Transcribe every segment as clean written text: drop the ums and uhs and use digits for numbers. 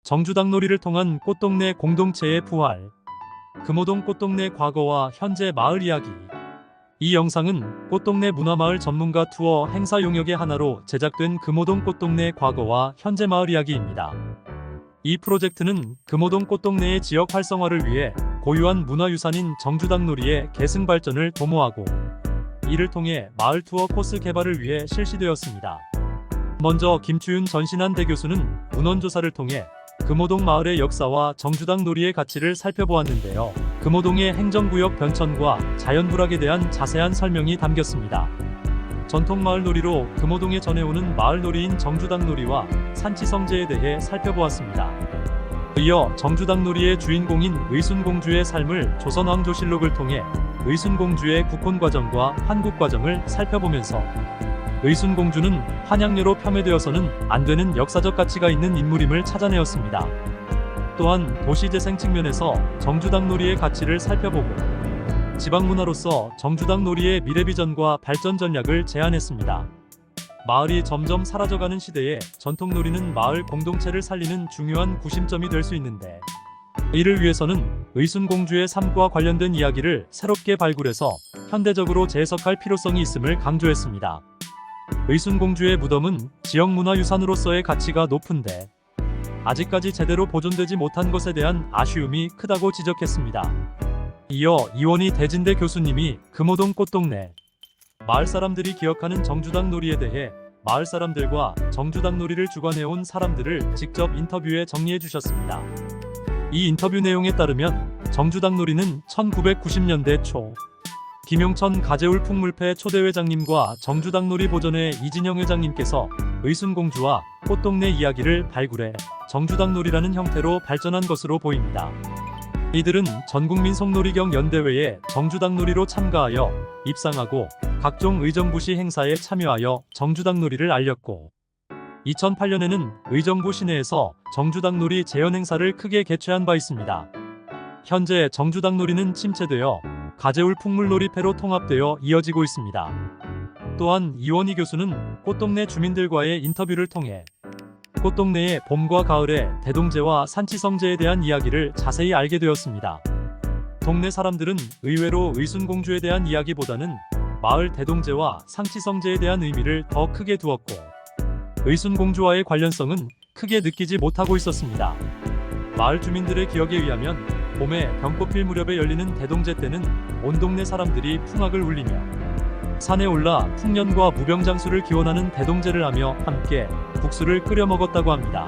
정주당놀이를 통한 꽃동네 공동체의 부활. 금호동 꽃동네 과거와 현재 마을 이야기. 이 영상은 꽃동네 문화마을 전문가 투어 행사 용역의 하나로 제작된 금호동 꽃동네 과거와 현재 마을 이야기입니다. 이 프로젝트는 금호동 꽃동네의 지역 활성화를 위해 고유한 문화유산인 정주당놀이의 계승 발전을 도모하고, 이를 통해 마을 투어 코스 개발을 위해 실시되었습니다. 먼저 김추윤 전신한대 교수는 문헌조사를 통해 금호동 마을의 역사와 정주당놀이의 가치를 살펴보았는데요. 금호동의 행정구역 변천과 자연불학에 대한 자세한 설명이 담겼습니다. 전통 마을놀이로 금호동에 전해오는 마을놀이인 정주당놀이와 산치성제에 대해 살펴보았습니다. 이어 정주당놀이의 주인공인 의순공주의 삶을 조선왕조실록을 통해 의순공주의 국혼과정과 환국과정을 살펴보면서 의순공주는 한양녀로 폄훼되어서는 안 되는 역사적 가치가 있는 인물임을 찾아내었습니다. 또한 도시재생 측면에서 정주당놀이의 가치를 살펴보고 지방문화로서 정주당놀이의 미래비전과 발전 전략을 제안했습니다. 마을이 점점 사라져가는 시대에 전통놀이는 마을 공동체를 살리는 중요한 구심점이 될 수 있는데, 이를 위해서는 의순공주의 삶과 관련된 이야기를 새롭게 발굴해서 현대적으로 재해석할 필요성이 있음을 강조했습니다. 의순공주의 무덤은 지역문화유산으로서의 가치가 높은데 아직까지 제대로 보존되지 못한 것에 대한 아쉬움이 크다고 지적했습니다. 이어 이원희 대진대 교수님이 금호동 꽃동네 마을 사람들이 기억하는 정주당놀이에 대해 마을 사람들과 정주당놀이를 주관해온 사람들을 직접 인터뷰에 정리해 주셨습니다. 이 인터뷰 내용에 따르면 정주당놀이는 1990년대 초 김용천 가재울 풍물패 초대회장님과 정주당놀이 보존회 이진영 회장님께서 의순공주와 꽃동네 이야기를 발굴해 정주당놀이라는 형태로 발전한 것으로 보입니다. 이들은 전국민 송놀이경 연대회에 정주당놀이로 참가하여 입상하고 각종 의정부시 행사에 참여하여 정주당놀이를 알렸고, 2008년에는 의정부 시내에서 정주당놀이 재현 행사를 크게 개최한 바 있습니다. 현재 정주당놀이는 침체되어 가재울 풍물놀이패로 통합되어 이어지고 있습니다. 또한 이원희 교수는 꽃동네 주민들과의 인터뷰를 통해 꽃동네의 봄과 가을의 대동제와 산치성제에 대한 이야기를 자세히 알게 되었습니다. 동네 사람들은 의외로 의순공주에 대한 이야기보다는 마을 대동제와 상치성제에 대한 의미를 더 크게 두었고, 의순공주와의 관련성은 크게 느끼지 못하고 있었습니다. 마을 주민들의 기억에 의하면 봄에 벚꽃 필 무렵에 열리는 대동제 때는 온 동네 사람들이 풍악을 울리며 산에 올라 풍년과 무병장수를 기원하는 대동제를 하며 함께 국수를 끓여 먹었다고 합니다.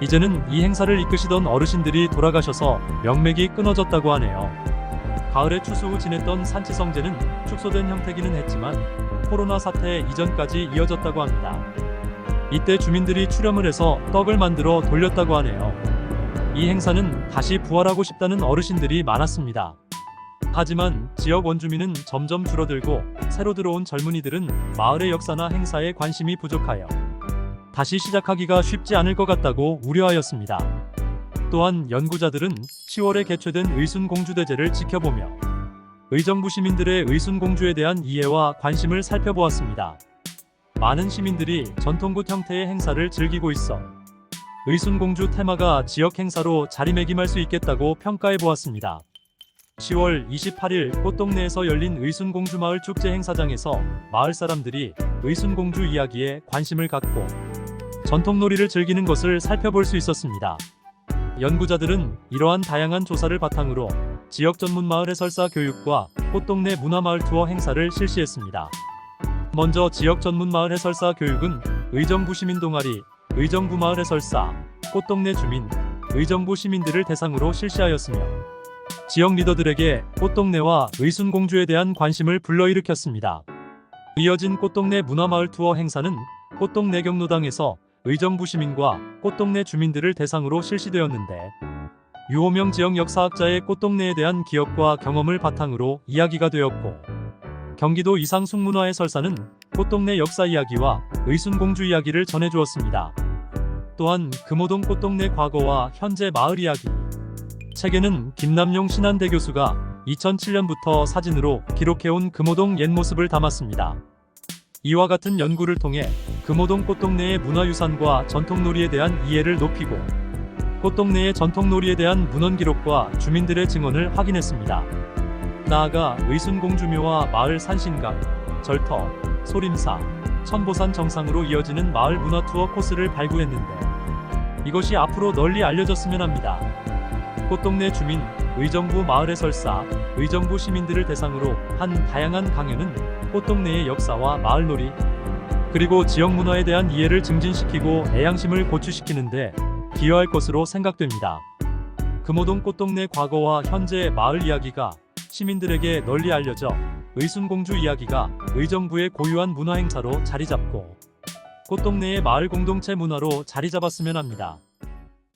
이제는 이 행사를 이끄시던 어르신들이 돌아가셔서 명맥이 끊어졌다고 하네요. 가을에 추수 후 지냈던 산치성제는 축소된 형태기는 했지만 코로나 사태 이전까지 이어졌다고 합니다. 이때 주민들이 출염을 해서 떡을 만들어 돌렸다고 하네요. 이 행사는 다시 부활하고 싶다는 어르신들이 많았습니다. 하지만 지역 원주민은 점점 줄어들고 새로 들어온 젊은이들은 마을의 역사나 행사에 관심이 부족하여 다시 시작하기가 쉽지 않을 것 같다고 우려하였습니다. 또한 연구자들은 10월에 개최된 의순공주대제를 지켜보며 의정부 시민들의 의순공주에 대한 이해와 관심을 살펴보았습니다. 많은 시민들이 전통굿 형태의 행사를 즐기고 있어 의순공주 테마가 지역 행사로 자리매김할 수 있겠다고 평가해 보았습니다. 10월 28일 꽃동네에서 열린 의순공주 마을 축제 행사장에서 마을 사람들이 의순공주 이야기에 관심을 갖고 전통놀이를 즐기는 것을 살펴볼 수 있었습니다. 연구자들은 이러한 다양한 조사를 바탕으로 지역 전문 마을 해설사 교육과 꽃동네 문화마을 투어 행사를 실시했습니다. 먼저 지역 전문 마을 해설사 교육은 의정부 시민 동아리, 의정부 마을 해설사, 꽃동네 주민, 의정부 시민들을 대상으로 실시하였으며 지역 리더들에게 꽃동네와 의순공주에 대한 관심을 불러일으켰습니다. 이어진 꽃동네 문화마을 투어 행사는 꽃동네 경로당에서 의정부 시민과 꽃동네 주민들을 대상으로 실시되었는데, 유호명 지역 역사학자의 꽃동네에 대한 기억과 경험을 바탕으로 이야기가 되었고, 경기도 이상숙문화 해설사는 꽃동네 역사 이야기와 의순공주 이야기를 전해주었습니다. 또한 금호동 꽃동네 과거와 현재 마을 이야기. 책에는 김남용 신한대 교수가 2007년부터 사진으로 기록해온 금호동 옛 모습을 담았습니다. 이와 같은 연구를 통해 금호동 꽃동네의 문화유산과 전통놀이에 대한 이해를 높이고 꽃동네의 전통놀이에 대한 문헌 기록과 주민들의 증언을 확인했습니다. 나아가 의순공주묘와 마을 산신각, 절터, 소림사, 천보산 정상으로 이어지는 마을 문화 투어 코스를 발굴했는데 이것이 앞으로 널리 알려졌으면 합니다. 꽃동네 주민, 의정부 마을 해설사, 의정부 시민들을 대상으로 한 다양한 강연은 꽃동네의 역사와 마을놀이, 그리고 지역 문화에 대한 이해를 증진시키고 애양심을 고취시키는데 기여할 것으로 생각됩니다. 금호동 꽃동네 과거와 현재의 마을 이야기가 시민들에게 널리 알려져 의순공주 이야기가 의정부의 고유한 문화 행사로 자리 잡고 꽃동네의 마을 공동체 문화로 자리 잡았으면 합니다.